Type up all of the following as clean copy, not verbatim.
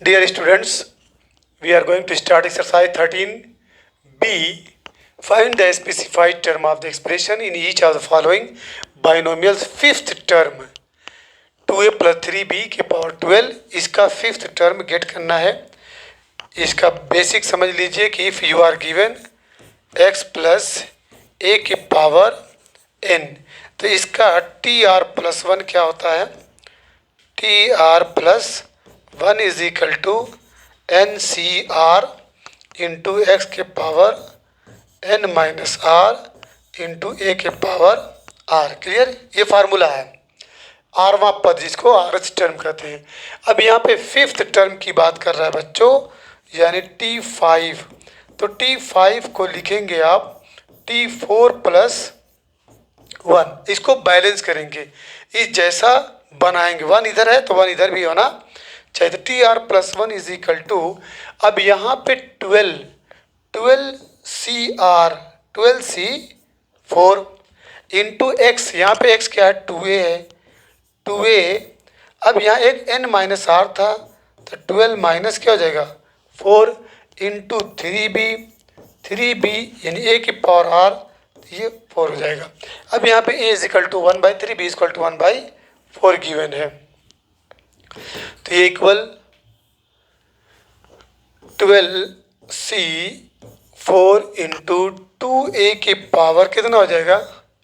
Dear students, we are going to start exercise 13b. Find the specified term of the expression in each of the following binomials fifth term 2a plus 3b के power 12 इसका fifth term gate करना है। इसका basic समझ लीजिए कि if you are given x plus a के power n, तो इसका टी आर प्लस वन क्या होता है? T r plus one is equal to n C r into x के power n minus r into a के power r. Clear? ये formula है। आरवां पद जिसको आरएच टर्म कहते हैं। अब यहाँ पे फिफ्थ टर्म की बात कर रहा है बच्चों, यानी T5। तो T5 को लिखेंगे आप T4 प्लस वन, इसको बैलेंस करेंगे, इस जैसा बनाएंगे। वन इधर है तो वन इधर भी होना चाहिए। तो t r plus one is equal to, अब यहाँ पे 12 C R 12C4 into x, यहाँ पे एक्स क्या है? 2a है, 2a। अब यहाँ एक n माइनस आर था, तो 12 माइनस क्या हो जाएगा? 4 इंटू 3b यानी a की पावर r, ये 4 हो जाएगा। अब यहाँ पे a is equal to 1/3, b is equal to 1/4 given है। तो ये इक्वल 12C4 इंटू 2a के पावर कितना हो जाएगा?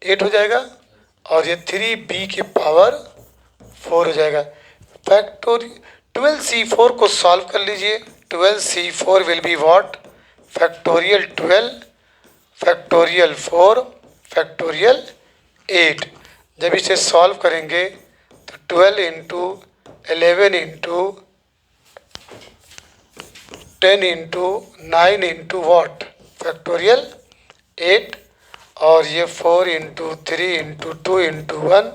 8 हो जाएगा, और ये 3b के पावर 4 हो जाएगा। फैक्टोरियल 12C4 को सॉल्व कर लीजिए। 12C4 will be what? Factorial 12 factorial 4 factorial 8। जब इसे सॉल्व करेंगे तो 12 into 11 into 10 into 9 into what? Factorial 8, और ये 4 इंटू 3 इंटू 2 इंटू 1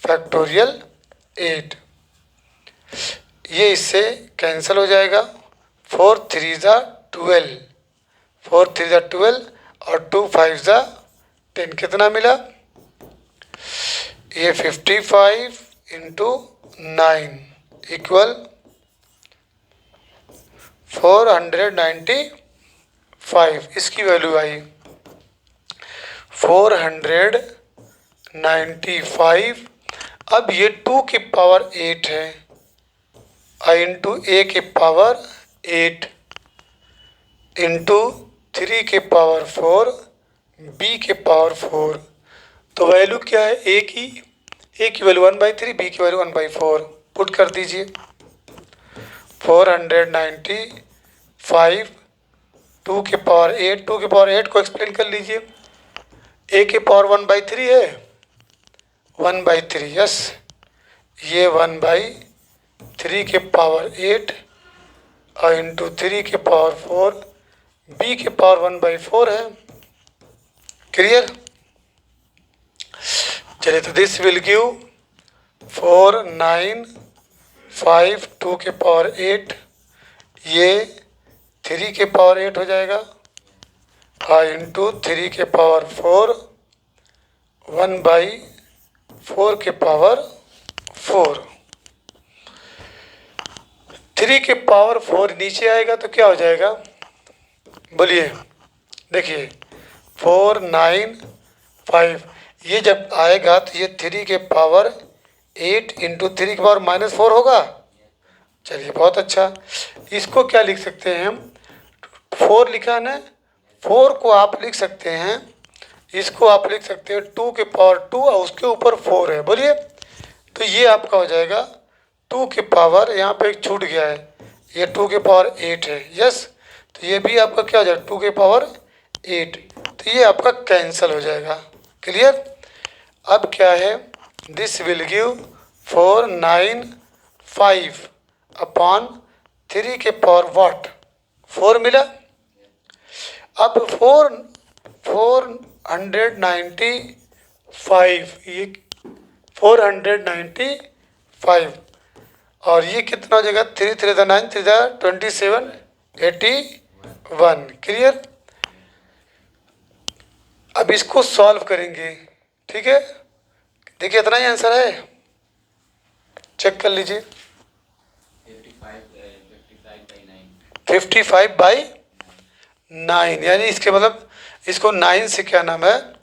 फैक्टोरियल 8। ये इससे कैंसिल हो जाएगा। 4 3 ज़ा 12, 4 3 ज़ा 12 और 2 5 ज़ा 10, कितना मिला? ये 55 इंटू 9 इक्वल 495। इसकी वैल्यू आई 495। अब ये 2 की पावर 8 है, इंटू ए के पावर 8 इंटू 3 के पावर 4 बी के पावर 4। तो वैल्यू क्या है? ए की वैल्यू 1/3, बी की वैल्यू 1/4 पुट कर दीजिए। 495 2 के पावर 8, 2 के पावर 8 को एक्सप्लेन कर लीजिए। ए के पावर 1/3 है, 1/3 यस, ये 1/3 के पावर 8 और इंटू 3 के पावर 4, बी के पावर 1/4 है। क्लियर? चलिए, तो दिस विल गिव 495 2 के पावर 8, ये 3 के पावर 8 हो जाएगा, और इंटू 3 के पावर 4 1/4 के पावर 4। 3 के पावर 4 नीचे आएगा तो क्या हो जाएगा? बोलिए, देखिए 495, ये जब आएगा तो ये 3 के पावर 8 इंटू 3 के पावर -4 होगा। चलिए, बहुत अच्छा। इसको क्या लिख सकते हैं हम? 4 लिखा है ना, 4 को आप लिख सकते हैं, इसको आप लिख सकते हैं 2 के पावर 2 और उसके ऊपर 4 है। बोलिए, तो ये आपका हो जाएगा 2 के पावर, यहाँ पे एक छूट गया है, ये 2 के पावर 8 है यस। तो ये भी आपका क्या हो जाएगा? 2 के पावर 8। तो ये आपका कैंसिल हो जाएगा। क्लियर? अब क्या है? दिस विल गिव 495 अपॉन 3 के पावर व्हाट? 4 मिला। अब 495, ये 495, और ये कितना हो जाएगा? 3 3 9 3 27 81। क्लियर? अब इसको सॉल्व करेंगे, ठीक है? देखिए, इतना ही आंसर है, चेक कर लीजिए। 55/9, यानी इसके मतलब इसको 9 से क्या नाम है,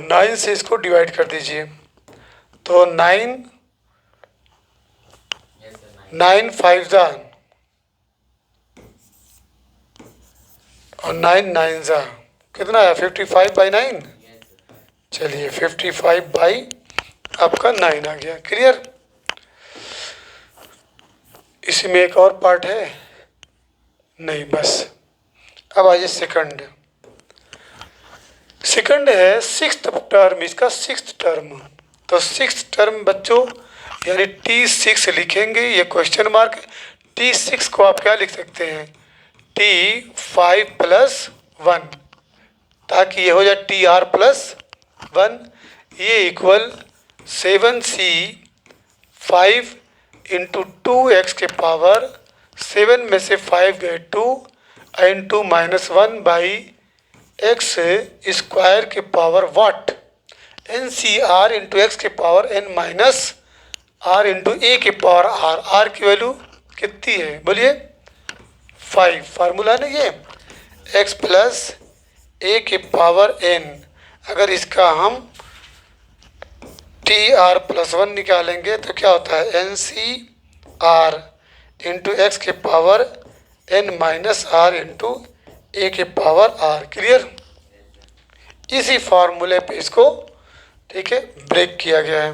9 से इसको डिवाइड कर दीजिए। तो 9 5 जा और 9 9 जा कितना है 55/9। चलिए 55 बाई आपका 9 आ गया। क्लियर। इसी में एक और पार्ट है नहीं, बस। अब आइए सेकंड। सेकंड है सिक्स्थ टर्म, इसका सिक्स्थ टर्म। तो सिक्स्थ टर्म बच्चों यानी T6 लिखेंगे, ये क्वेश्चन मार्क। T6 को आप क्या लिख सकते हैं, T5 + 1, ताकि ये हो जाए TR + 1। ये इक्वल 7C 5 × 2x के पावर 7 में से 5 गए 2 इंटू -1/x² के पावर वाट NCR × x के पावर n -r × a के पावर r। r की वैल्यू कितनी है बोलिए 5। फार्मूला ना ये x + a के पावर n। अगर इसका हम TR + 1 निकालेंगे तो क्या होता है NCR × x के पावर n -r × a के पावर r। क्लियर। इसी फार्मूले पे इसको ठीक है ब्रेक किया गया है।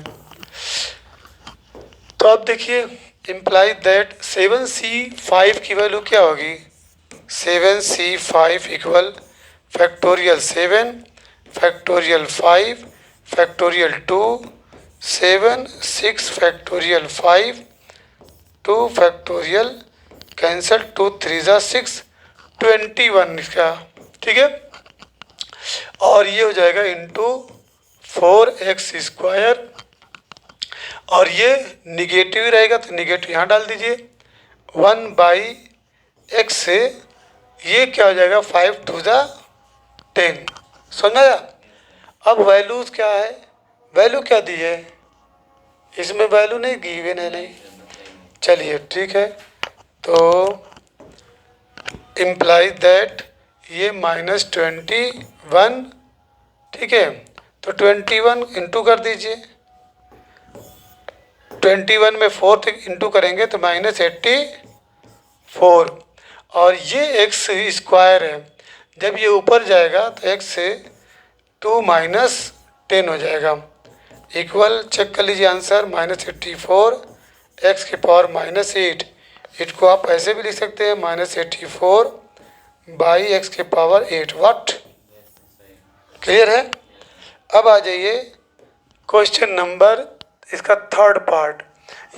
तो अब देखिए इम्प्लाई दैट 7C5 की वैल्यू क्या होगी, 7C5 equal factorial 7 factorial 5 factorial 2 7 6 factorial 5 2 factorial cancel 2 3 जा 6 21 इसका। ठीक है। और ये हो जाएगा इंटू 4x²। और ये निगेटिव रहेगा तो निगेटिव यहाँ डाल दीजिए 1/x से ये क्या हो जाएगा 5 2 जा 10। समझा। अब वैल्यूज क्या है, वैल्यू क्या दी है इसमें, वैल्यू नहीं गिवन है नहीं। चलिए ठीक है। तो इम्प्लाई दैट ये -21। ठीक है। तो 21 इंटू कर दीजिए, 21 में 4 इंटू करेंगे तो -84। और ये x² है, जब ये ऊपर जाएगा तो x से 2 -10 हो जाएगा। इक्वल चेक कर लीजिए आंसर -84 x के पावर -8। इसको आप ऐसे भी लिख सकते हैं -84/x के पावर 8 वाट। क्लियर है। अब आ जाइए क्वेश्चन नंबर इसका थर्ड पार्ट।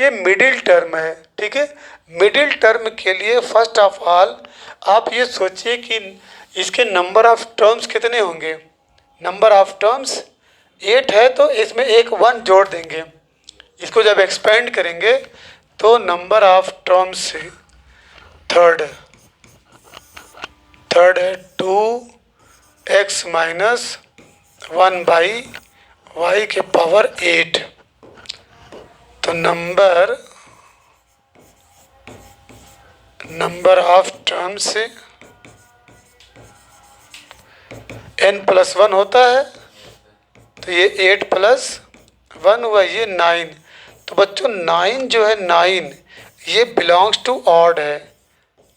ये मिडिल टर्म है। ठीक है। मिडिल टर्म के लिए फर्स्ट ऑफ ऑल आप ये सोचिए कि इसके नंबर ऑफ टर्म्स कितने होंगे। नंबर ऑफ टर्म्स 8 है तो इसमें एक 1 जोड़ देंगे। इसको जब एक्सपेंड करेंगे तो नंबर ऑफ टर्म्स से थर्ड है 2x - 1/y के पावर 8। तो नंबर ऑफ टर्म्स से n + 1 होता है तो ये 8 + 1 हुआ, ये 9। तो बच्चों 9 जो है 9 ये बिलोंग्स टू ऑड है,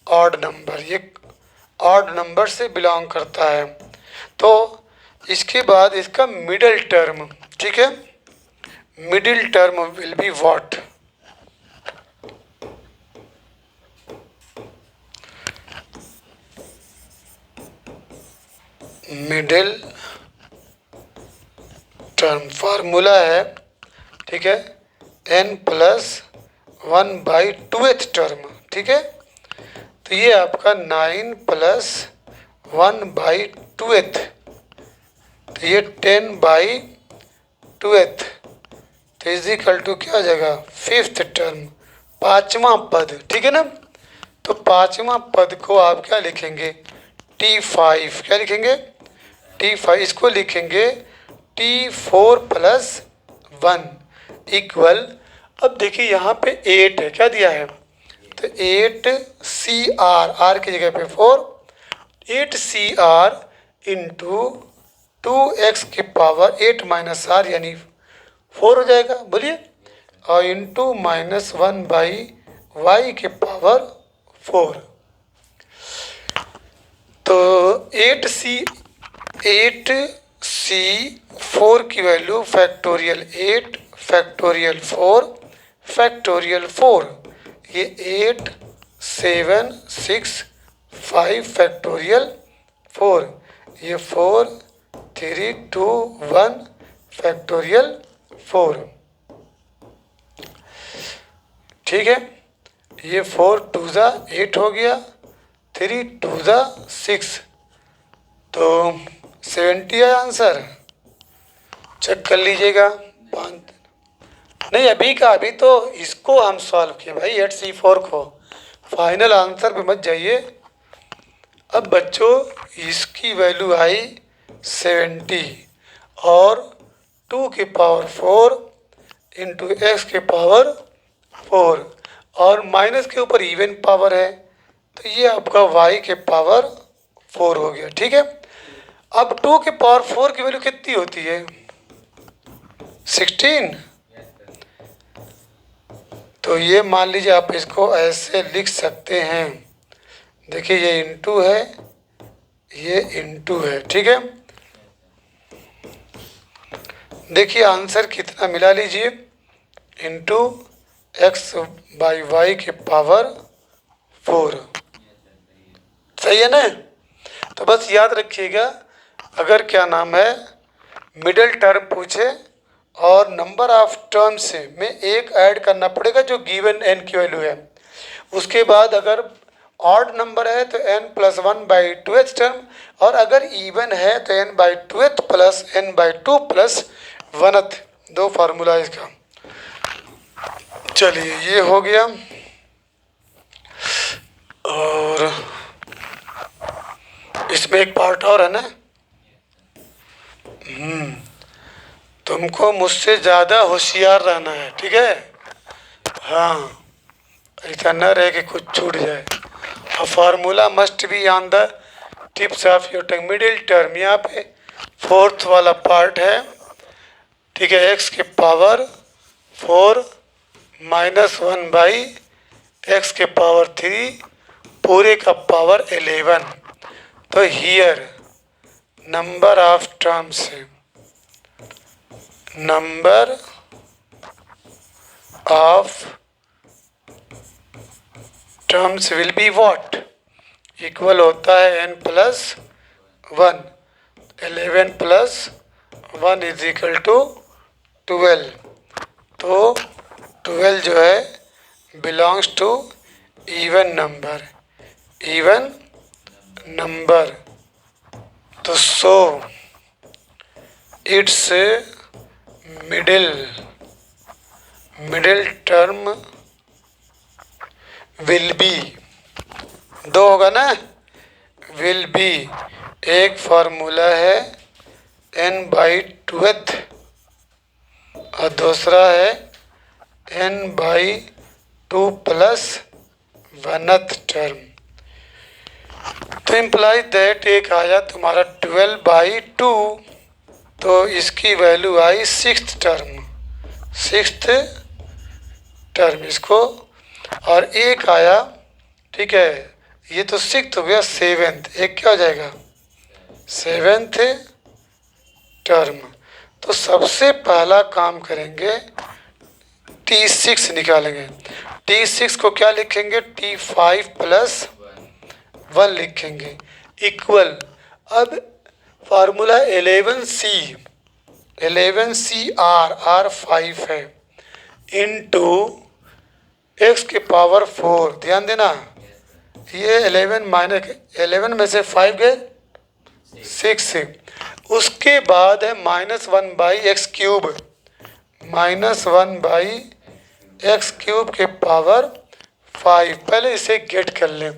ऑड नंबर, ये ऑड नंबर से बिलोंग करता है। तो इसके बाद इसका मिडिल टर्म, ठीक है, middle term will be what, middle term formula है, ठीक है, n + 1/2th टर्म, ठीक है। तो ये आपका 9 + 1/2th, तो ये 10/2th, तो इजिकल टू क्या आ जाएगा 5th टर्म, पाँचवा पद, ठीक है ना। तो पाँचवा पद को आप क्या लिखेंगे T5, क्या लिखेंगे T5, इसको लिखेंगे T4 + 1 इक्वल, अब देखिए यहाँ पे 8 है, क्या दिया है, तो तो 8CR, आर की जगह पे 4, 8CR इंटू 2x की पावर 8 माइनस आर यानी 4 हो जाएगा, बोलिए, और इंटू -1/y के पावर 4। तो 8C 4 की वैल्यू फैक्टोरियल 8 फैक्टोरियल 4 फैक्टोरियल 4, ये 8 7 6 5 फैक्टोरियल 4, ये 4 3 2 1 फैक्टोरियल 4। ठीक है, ये 4 2 ज़ा 8 हो गया, 3 2 ज़ा 6, तो 70 है आंसर। चेक कर लीजिएगा। 5 नहीं, अभी तो इसको हम सॉल्व किए भाई, 8C 4 को, फाइनल आंसर पे मत जाइए। अब बच्चों इसकी वैल्यू आई 70 और 2 की पावर 4 इंटू एक्स के पावर 4 और माइनस के ऊपर इवन पावर है, तो ये आपका y के पावर 4 हो गया। ठीक है, अब 2 के पावर 4 की वैल्यू कितनी होती है? 16। तो ये मान लीजिए आप इसको ऐसे लिख सकते हैं, देखिए ये इंटू है, ये इंटू है। ठीक है, देखिए आंसर कितना मिला लीजिए, इंटू x/y के पावर 4। सही है ना? तो बस याद रखिएगा, अगर क्या नाम है मिडिल टर्म पूछे और नंबर ऑफ टर्म्स में एक ऐड करना पड़ेगा जो गिवन n की वैल्यू है, उसके बाद अगर ऑड नंबर है तो n+1/2th टर्म, और अगर इवन है तो n/2th plus n/2 plus 1th, 2 formula इसका। चलिए ये हो गया, और इसमें एक पार्ट और है ना, तुमको मुझसे ज़्यादा होशियार रहना है। ठीक है, हाँ, ऐसा न रहे कि कुछ छूट जाए। और formula must be on the tips of your tongue. Middle term यहाँ पे 4th वाला पार्ट है। ठीक है, x के पावर 4 -1/x के पावर 3 पूरे का पावर 11। तो हियर नंबर ऑफ टर्म्स है, number of terms will be what, equal होता है n+1, 11 + 1 इज इक्वल टू 12। तो 12 जो है belongs to even number, even number. तो so it's middle term will be, 2 होगा ना, विल बी एक फार्मूला है n/2th और दूसरा है n/2 प्लस 1th टर्म। तो इम्प्लाई दैट एक आया तुम्हारा 12/2, तो इसकी वैल्यू आई 6th टर्म इसको, और एक आया, ठीक है, ये तो 6th हो गया, 7th, एक क्या हो जाएगा 7th टर्म। तो सबसे पहला काम करेंगे T6 निकालेंगे। T6 को क्या लिखेंगे, T5 + 1 लिखेंगे, इक्वल। अब फार्मूला 11CR, R 5 है, इंटू x के पावर 4। ध्यान देना, ये 11 में से 5 गए 6, उसके बाद है -1/x³, -1/x³ के पावर 5। पहले इसे गेट कर लें।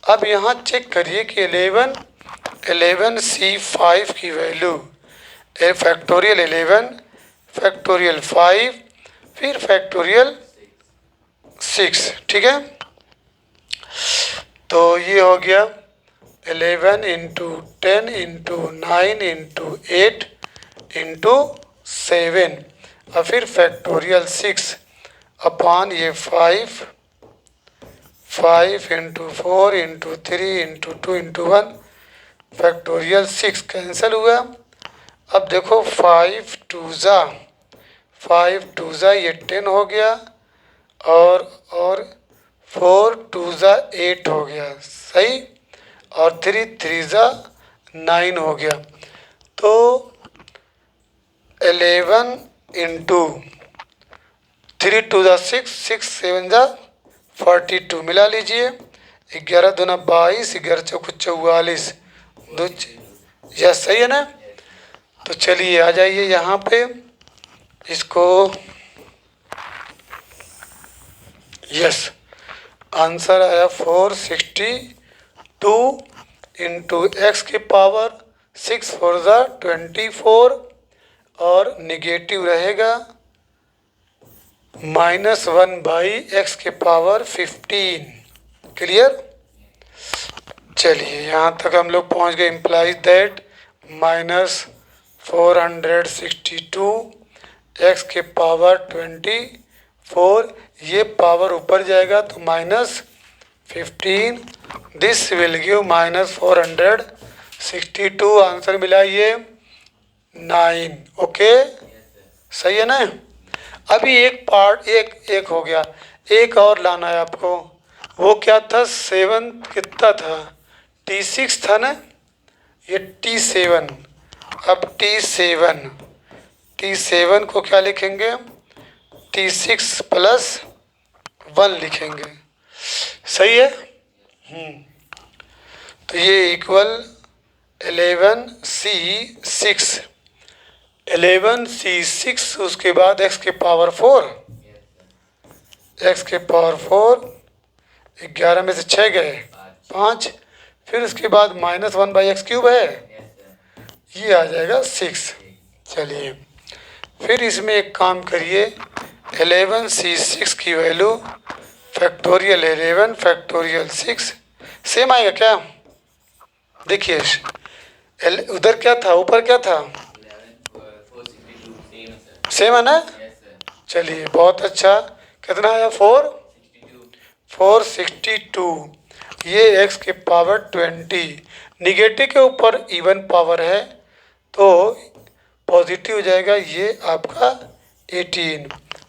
अब यहाँ चेक करिए कि 11C5 की वैल्यू फैक्टोरियल 11 फैक्टोरियल 5 फिर फैक्टोरियल 6। ठीक है, तो ये हो गया 11 इंटू 10 इंटू 9 इंटू 8 इंटू 7 और फिर फैक्टोरियल 6 अपॉन ये 5 into 4 into 3 into 2 into 1 factorial 6 cancel हुआ। अब देखो 5 टू ज़ा ये 10 हो गया और 4 टू ज़ा 8 हो गया, सही, और 3 ज़ा 9 हो गया। तो 11 इंटू 3 टू ज़ा 6, 6 7 ज़ा 42 मिला लीजिए। 11 दूना 22, 11 चौको 44, दो यस सही है ना। तो चलिए आ जाइए यहाँ पे, इसको यस आंसर आया 462 इंटू एक्स की पावर 6 4 ज़ा 24 और निगेटिव रहेगा -1 बाई एक्स के पावर 15। क्लियर। चलिए यहाँ तक हम लोग पहुँच गए। इम्प्लाइज दैट -462 एक्स के पावर 24, ये पावर ऊपर जाएगा तो -15, दिस विल गिव -462। आंसर मिला ये 9। ओके सही है ना। अभी एक पार्ट एक हो गया, एक और लाना है आपको। वो क्या था, 7 कितना था, T6 था ना, ये T7। अब T7 को क्या लिखेंगे, T6 प्लस 1 लिखेंगे, सही है। तो ये इक्वल 11C6 उसके बाद x के पावर 4, 11 में से 6 गए 5, फिर उसके बाद -1 बाई एक्स क्यूब है, ये आ जाएगा 6। चलिए फिर इसमें एक काम करिए, 11C6 की वैल्यू फैक्टोरियल 11 फैक्टोरियल 6 सेम आएगा क्या। देखिए उधर क्या था, ऊपर क्या था, सेम है ना। चलिए बहुत अच्छा, कितना आया 462। ये x के पावर 20, निगेटिव के ऊपर इवन पावर है तो पॉजिटिव हो जाएगा, ये आपका 18।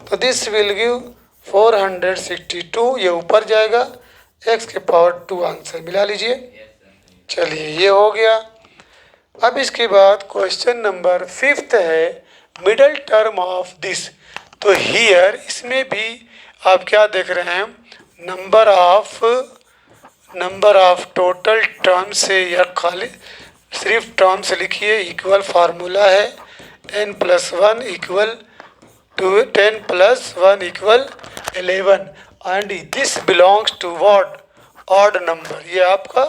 तो दिस विल गिव 462, ये ऊपर जाएगा, x के पावर 2 आंसर मिला लीजिए। चलिए ये हो गया। अब इसके बाद क्वेश्चन नंबर 5 है, मिडल टर्म ऑफ दिस। तो हियर इसमें भी आप क्या देख रहे हैं, नंबर ऑफ टोटल टर्म से, या खाली सिर्फ टर्म से लिखिए। इक्वल फार्मूला है n+1 equal to 10 + 1 equal 11 and this belongs to what, odd number. ये आपका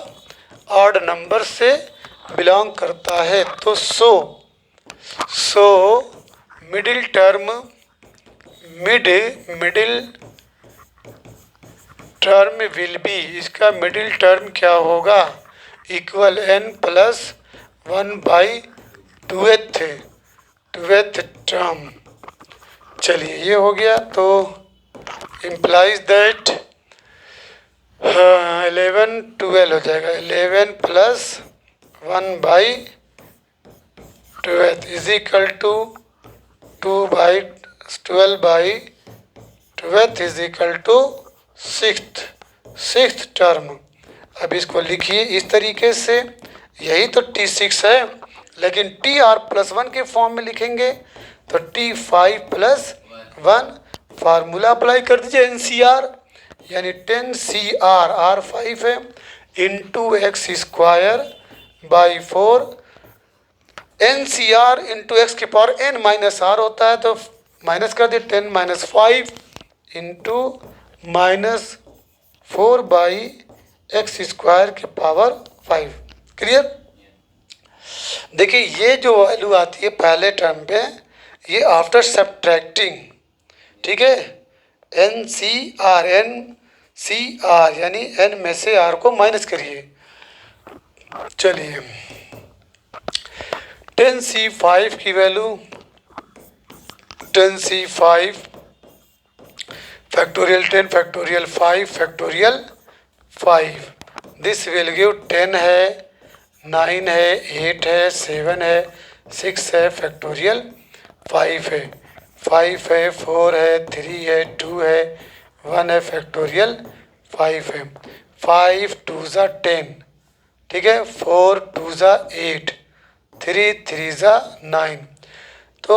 ऑड नंबर से बिलोंग करता है। तो so middle term will be, इसका मिडिल टर्म क्या होगा, equal n+1 by 2th term. चलिए ये हो गया। तो इम्प्लाइज दैट 11 12 हो जाएगा, 11 + 1 by 12 is equal to 12 by 12 is equal to 6th term. अब इसको लिखिए इस तरीके से, यही तो T6 है, लेकिन TR+1 के फॉर्म में लिखेंगे तो T5 + 1 फार्मूला अप्लाई कर दीजिए NCR, यानी 10CR, R 5 है, into x² by 4, NCR into x की पावर n-r होता है, तो माइनस कर दिए 10 - 5 इंटू -4 बाई x² की पावर 5। क्लियर। देखिए ये जो वैल्यू आती है पहले टर्म पे, ये आफ्टर सब्ट्रैक्टिंग, ठीक है, NCR सी आर, यानी एन में से आर को माइनस करिए। चलिए 10C5 की value 10C5 factorial 10 factorial 5 factorial 5, this will give 10 है, 9 है, 8 है, 7 है, 6 है, फैक्टोरियल 5 है, 5 है, 4 है, 3 है, 2 है, 1 है, फैक्टोरियल 5 है। 5 2 ज़ा 10, ठीक है, 4 2 ज़ा 8, 3 3 ज़ा 9, तो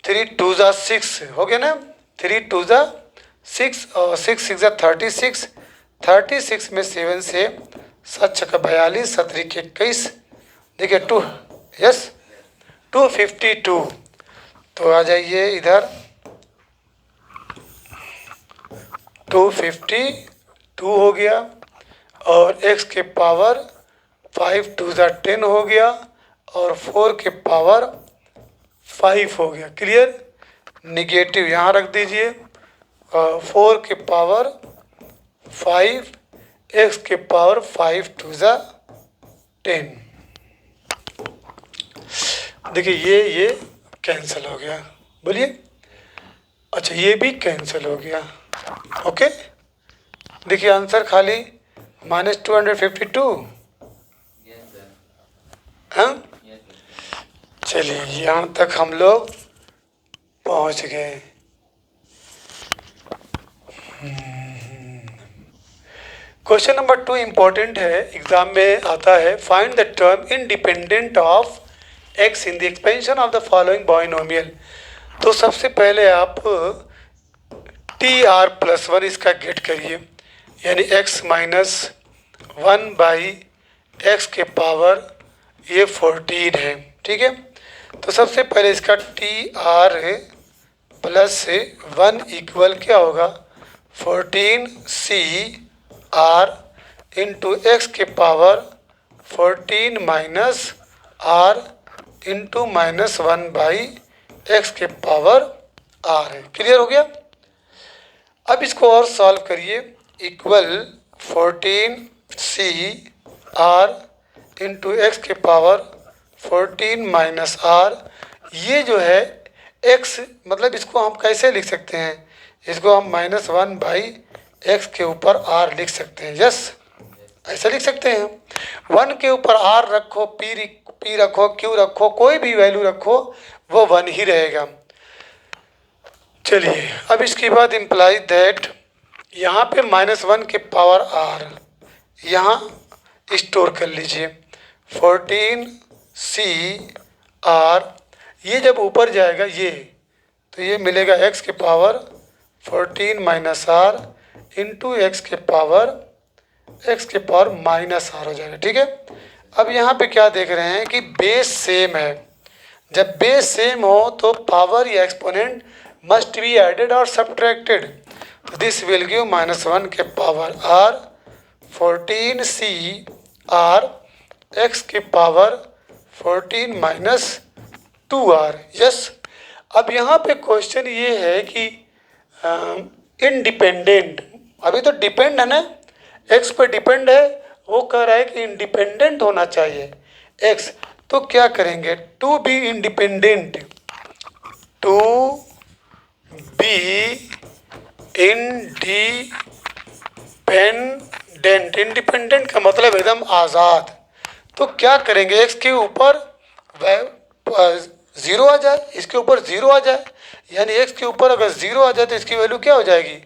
3 2 ज़ा 6 हो गया ना, 3 2 ज़ा 6 और 6 6 ज़ा 36, 36 में 7 से 7 छक्का 42, 7 त्रिक 21, देखिए 2, यस 252। तो आ जाइए इधर 252 हो गया, और x के पावर 5 2 ज़ा 10 हो गया, और 4 के पावर 5 हो गया। क्लियर, निगेटिव यहाँ रख दीजिए, 4 के पावर 5, x के पावर 5 2 ज़ा 10। देखिए ये कैंसिल हो गया, बोलिए, अच्छा ये भी कैंसिल हो गया। ओके, देखिए आंसर खाली -252। हाँ, चलिए यहाँ तक हम लोग पहुँच गए। क्वेश्चन नंबर 2 इम्पोर्टेंट है, एग्जाम में आता है। Find the term independent of x in the expansion of the following binomial. तो सबसे पहले आप TR+1 इसका गेट करिए, यानी x माइनस 1 बाई एक्स के पावर ये 14 है, ठीक है। तो सबसे पहले इसका TR+1 इक्वल क्या होगा, 14CR इंटू एक्स के power 14 minus R into -1 by x के पावर R है। क्लियर हो गया। अब इसको और सॉल्व करिए, इक्वल 14CR इंटू एक्स के पावर 14 माइनस R। ये जो है x, मतलब इसको हम कैसे लिख सकते हैं, इसको हम -1 बाई एक्स के ऊपर R लिख सकते हैं। यस, ऐसा लिख सकते हैं। 1 के ऊपर R रखो, P रखो, Q रखो, कोई भी वैल्यू रखो, वो 1 ही रहेगा। चलिए अब इसके बाद इम्प्लाई दैट यहाँ पे -1 के पावर R यहाँ स्टोर कर लीजिए, 14CR, ये जब ऊपर जाएगा ये, तो ये मिलेगा x के power 14 minus R into x के पावर -R हो जाएगा, ठीक है। अब यहाँ पे क्या देख रहे हैं कि बेस सेम है। जब बेस सेम हो तो पावर या एक्सपोनेंट मस्ट बी एडेड और सब्ट्रैक्टेड। तो दिस विल गिव -1 के पावर R 14CR x के पावर 14 माइनस 2R। यस, अब यहाँ पे क्वेश्चन ये है कि इंडिपेंडेंट, अभी तो डिपेंड है ना, x पे डिपेंड है, वो कह रहा है कि इंडिपेंडेंट होना चाहिए x। तो क्या करेंगे, to be independent, to be independent, independent का मतलब एकदम आज़ाद। तो क्या करेंगे, x के ऊपर 0 आ जाए, इसके ऊपर 0 आ जाए, यानी x के ऊपर अगर 0 आ जाए तो इसकी वैल्यू क्या हो जाएगी,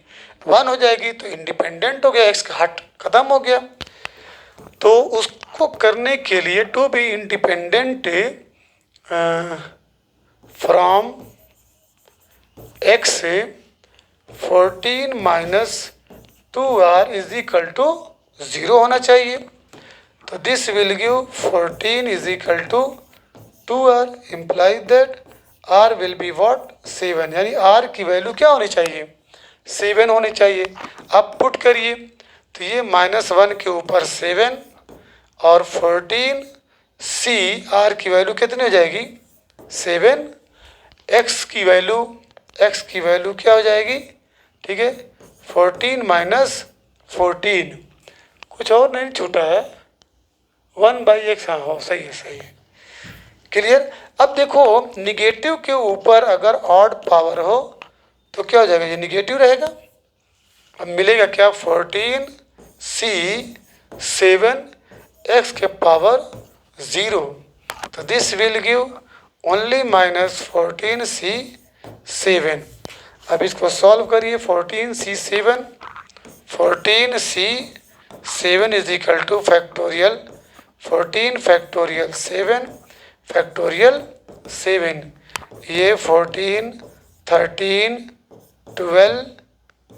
1 हो जाएगी। तो इंडिपेंडेंट हो गया, x का हट खत्म हो गया। तो उसको करने के लिए to be independent from x 14 minus 2R is equal to 0 होना चाहिए। तो this will give 14 is equal to 2R, imply that R will be what, 7, यानी R की वैल्यू क्या होनी चाहिए, 7 होनी चाहिए। अब पुट करिए, तो ये -1 के ऊपर 7 और 14C R की वैल्यू कितनी हो जाएगी, 7, x की वैल्यू क्या हो जाएगी, ठीक है, 14 माइनस 14, कुछ और नहीं छूटा है, 1/x। हाँ हो, सही है सही है, क्लियर। अब देखो निगेटिव के ऊपर अगर ऑड पावर हो तो क्या हो जाएगा, ये निगेटिव रहेगा। अब मिलेगा क्या, 14c7 x के पावर 0, तो this will give only -14c7। अब इसको सॉल्व करिए, 14c7 is equal two factorial 14 factorial 7 factorial 7, ये 14 13 12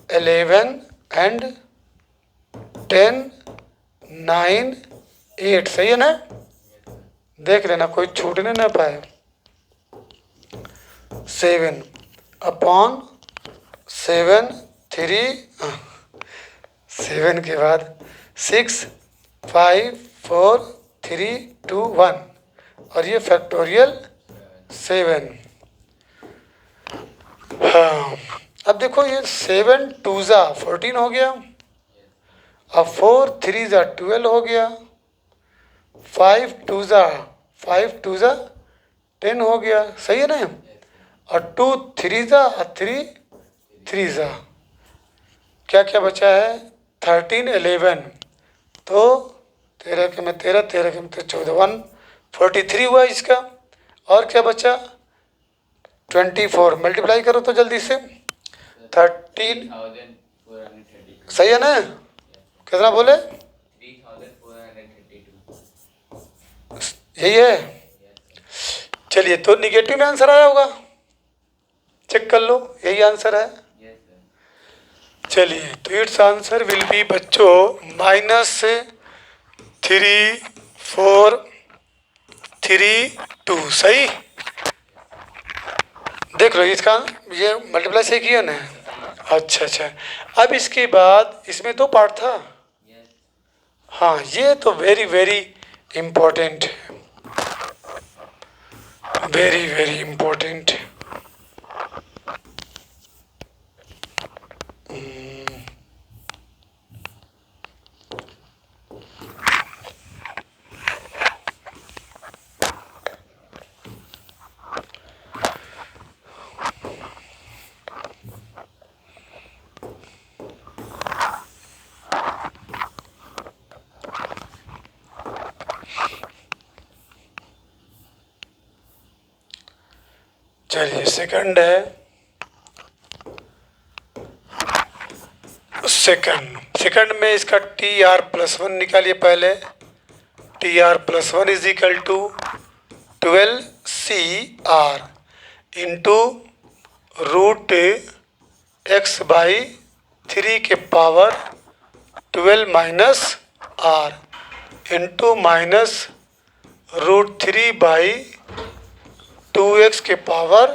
11 एंड 10 9 8, सही है ना। देख लेना कोई छूटने ना पाए। 7 अपॉन 7 3 7 के बाद 6 5 4 3 2 1, और ये फैक्टोरियल 7। हाँ अब देखो ये 7 2 ज़ा 14 हो गया, अब 4 3 ज़ा 12 हो गया, 5 2 ज़ा 10 हो गया, सही है ना। और 2 3 ज़ा और 3 3 ज़ा, क्या क्या बचा है, 13 11, तो 13 के में 13 13 के में 14, 143 हुआ इसका। और क्या बचा, 24 मल्टीप्लाई करो तो जल्दी से, 13, सही है ना, कितना बोले, 3432, यही है। चलिए तो निगेटिव में आंसर आया होगा, चेक कर लो, यही आंसर है। चलिए तो इट्स आंसर विल बी बच्चों -3432, सही। देख लो इसका ये मल्टीप्लाई से किया ना। अच्छा अच्छा, अब इसके बाद इसमें दो पार्ट था। हाँ ये तो वेरी वेरी इम्पोर्टेंट है, वेरी वेरी इम्पोर्टेंट। चलिए सेकंड है, सेकंड में इसका TR+1 निकालिए पहले। TR+1 is equal to 12CR into √x/3 के power 12 minus R into -√3/2x के पावर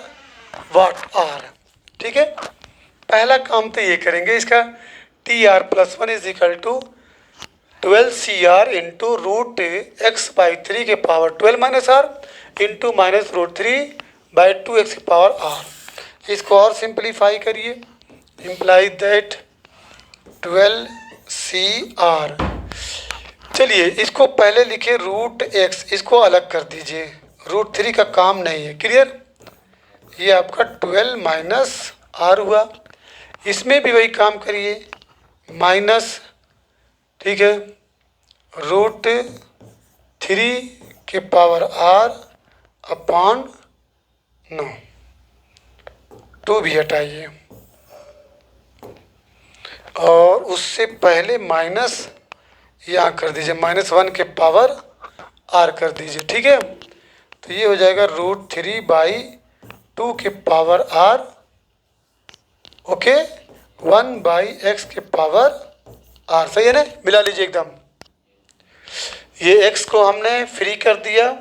वाट R, ठीक है। पहला काम तो ये करेंगे, इसका TR+1 is equal to 12CR into √x/3 के power 12 minus R into -√3/2x के पावर R। इसको और सिंप्लीफाई करिए, इम्प्लाई दैट 12CR। चलिए इसको पहले लिखे √x, इसको अलग कर दीजिए, √3 का काम नहीं है, क्लियर। ये आपका 12 माइनस R हुआ, इसमें भी वही काम करिए, माइनस, ठीक है, √3 के पावर R अपॉन 9, 2 भी हटाइए, और उससे पहले माइनस यहाँ कर दीजिए, -1 के पावर R कर दीजिए, ठीक है। तो ये हो जाएगा √3/2 के पावर R, ओके, 1/x के पावर R, सही है ना। मिला लीजिए एकदम, ये x को हमने फ्री कर दिया,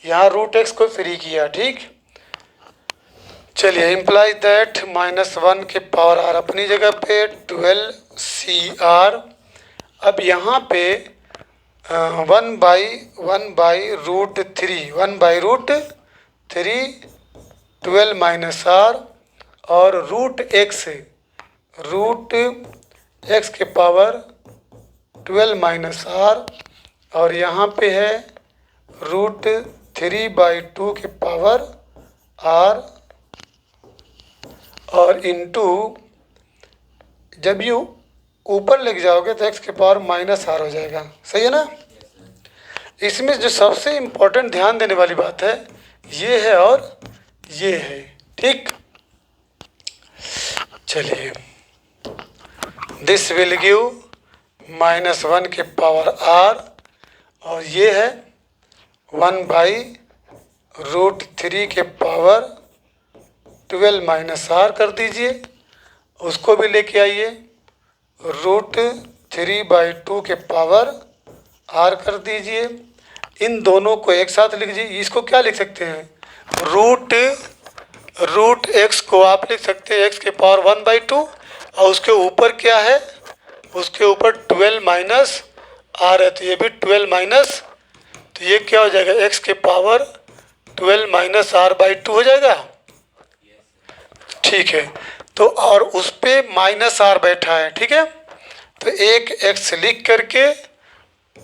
यहाँ √x को फ्री किया, ठीक। चलिए इम्प्लाई दैट -1 के पावर R अपनी जगह पे 12CR। अब यहाँ पे 1/√3 12 माइनस R और √x रूट एक्स के पावर 12 माइनस आर, और यहाँ पे है रूट 3/2 के पावर आर, और इनटू जब यू ऊपर लेके जाओगे तो एक्स के पावर माइनस आर हो जाएगा। सही है ना। इसमें जो सबसे इम्पोर्टेंट ध्यान देने वाली बात है ये है और ये है। ठीक, चलिए, दिस विल गिव -1 के पावर आर, और ये है 1/√3 के पावर 12 माइनस आर कर दीजिए। उसको भी लेके आइए, √3/2 के पावर आर कर दीजिए। इन दोनों को एक साथ लिख दीजिए। इसको क्या लिख सकते हैं, रूट एक्स को आप लिख सकते हैं एक्स के पावर 1/2, और उसके ऊपर क्या है, उसके ऊपर 12 माइनस आर है, तो ये भी 12 माइनस, तो ये क्या हो जाएगा, एक्स के पावर 12 माइनस r/2 हो जाएगा। ठीक है, तो और उस पे माइनस आर बैठा है। ठीक है, तो एक एक्स लिख करके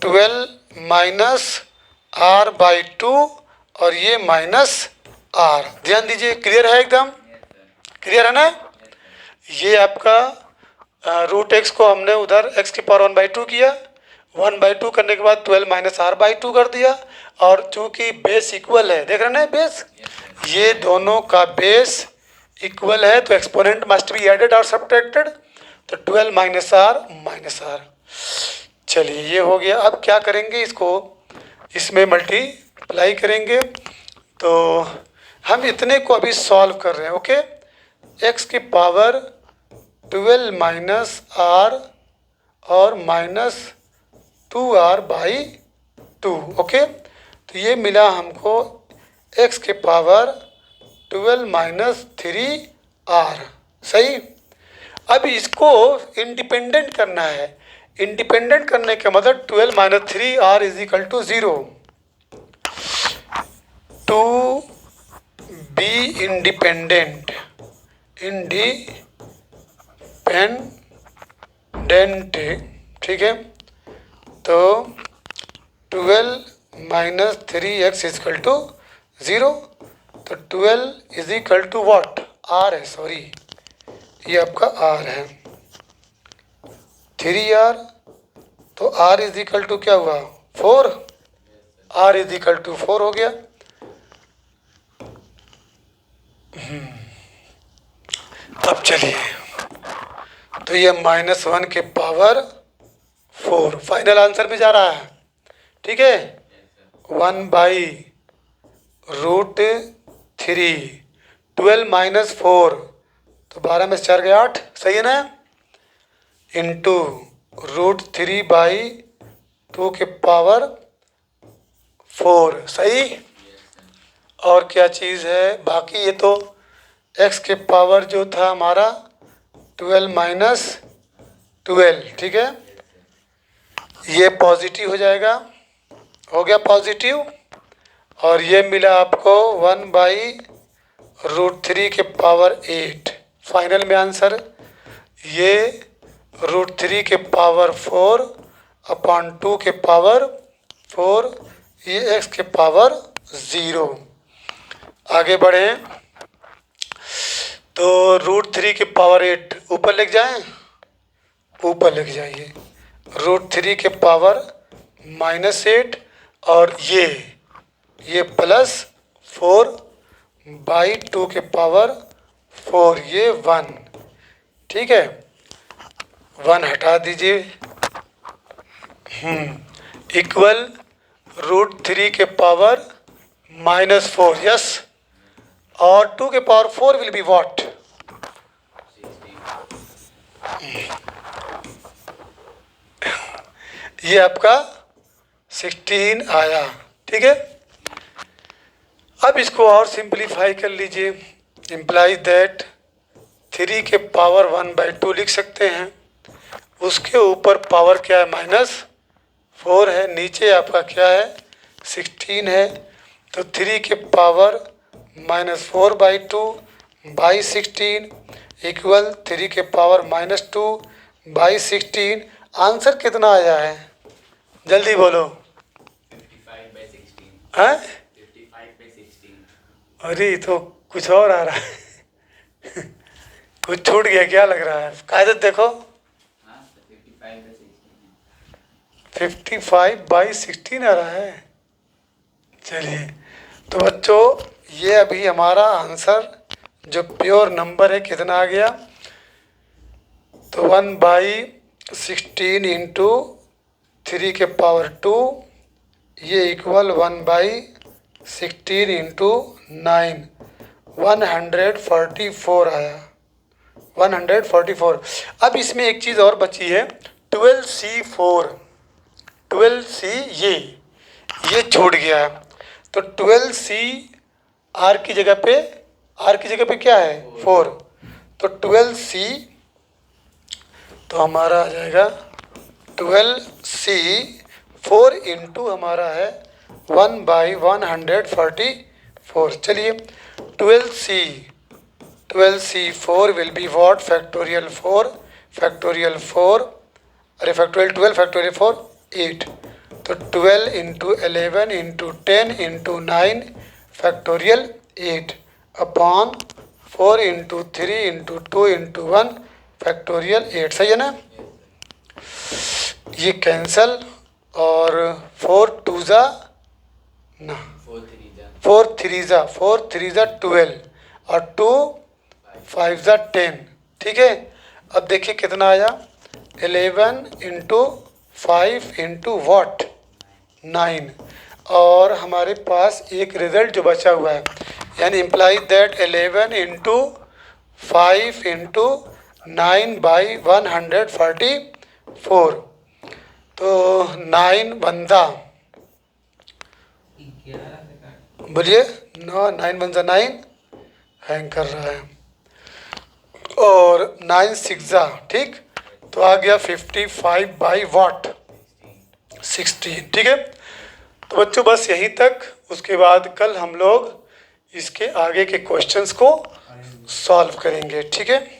12 माइनस r/2, और ये माइनस आर। ध्यान दीजिए, क्लियर है, एकदम क्लियर है ना। ये आपका रूट एक्स को हमने उधर एक्स की पावर 1/2 किया, 1/2 करने के बाद 12 माइनस r/2 कर दिया, और चूंकि बेस इक्वल है, देख रहे ना बेस, ये दोनों का बेस इक्वल है तो एक्सपोनेंट मस्ट बी एडेड और सब्ट्रैक्टेड, तो 12 माइनस आर। चलिए, ये हो गया। अब क्या करेंगे, इसको इसमें मल्टीप्लाई करेंगे, तो हम इतने को अभी सॉल्व कर रहे हैं। ओके, एक्स की पावर 12 माइनस आर और -2r/2। ओके, तो ये मिला हमको एक्स के पावर 12 माइनस 3r। सही। अब इसको इंडिपेंडेंट करना है। इंडिपेंडेंट करने का मतलब 12 minus 3r is equal to 0। To be independent, ठीक है, तो 12 minus 3x is equal to 0, तो 12 is equal to what, R है, सॉरी ये आपका आर है, 3r, तो r इज इक्वल टू क्या हुआ, 4, r इज इक्वल टू 4 हो गया। अब चलिए, तो ये -1 के पावर 4 फाइनल आंसर में जा रहा है। ठीक है, 1/√3, 12 माइनस 4, तो 12 में से 4 गए 8, सही है ना, इंटू √3/2 के पावर 4। सही। और क्या चीज़ है बाकी, ये तो x के पावर जो था हमारा 12 माइनस 12, ठीक है, ये पॉजिटिव हो जाएगा, हो गया पॉजिटिव, और ये मिला आपको 1/√3 के पावर 8। फाइनल में आंसर ये √3 के पावर 4/2 के पावर 4, ये x के पावर 0। आगे बढ़े, तो √3 के पावर 8 ऊपर लेके जाएं, ऊपर लेके जाइए, √3 के पावर -8, और ये +4/2 के पावर 4, ये 1। ठीक है, 1 हटा दीजिए, इक्वल √3 के पावर -4, यस, और 2 के पावर 4 विल बी व्हाट, ये आपका 16 आया। ठीक है, अब इसको और सिंपलीफाई कर लीजिए, इम्प्लाइज दैट 3 के पावर 1/2 लिख सकते हैं, उसके ऊपर पावर क्या है, -4 है, नीचे आपका क्या है, 16 है, तो 3 के पावर -4/2/16, इक्वल 3 के पावर -2 बाई 16। आंसर कितना आया है, जल्दी बोलो। 55/16। हैं? 55/16। अरे ये तो कुछ और आ रहा है कुछ छूट गया क्या लग रहा है, कायदत देखो। हाँ, तो 55/16 है। 55/16 आ रहा है। चलिए, तो बच्चों ये अभी हमारा आंसर जो प्योर नंबर है कितना आ गया, तो 1/16 इंटू 3 के पावर 2, ये इक्वल 1/16 इंटू 9, 144 आया, 144। अब इसमें एक चीज़ और बची है, 12C4, 12C ये छूट गया है। तो 12C आर की जगह पे क्या है 4, तो 12C तो हमारा आ जाएगा 12C 4 इंटू हमारा है 1/144। चलिए 12C 4 will be what, factorial 4, factorial 4, अरे फैक्टोरियल 12, फैक्टोरियल 4 8, तो 12 into 11 into 10 into 9 factorial 8 upon 4 into 3 into 2 into 1 factorial 8। सही है ना, ये कैंसल और 4 2 ज़ा ना 4 3 ज़ा 12 और 2 5 ज़ा 10। ठीक है, अब देखिए कितना आया, 11 इंटू 5 इंटू वॉट 9, और हमारे पास एक रिजल्ट जो बचा हुआ है, यानी इम्प्लाई दैट 11 इंटू 5 इंटू 9/144, तो 9 बंदा बोलिए 9 बंदा 9 हैंग कर रहा है, और 9 6 ठीक, तो आ गया 55/16। ठीक है, तो बच्चों बस यहीं तक, उसके बाद कल हम लोग इसके आगे के क्वेश्चंस को सॉल्व करेंगे। ठीक है।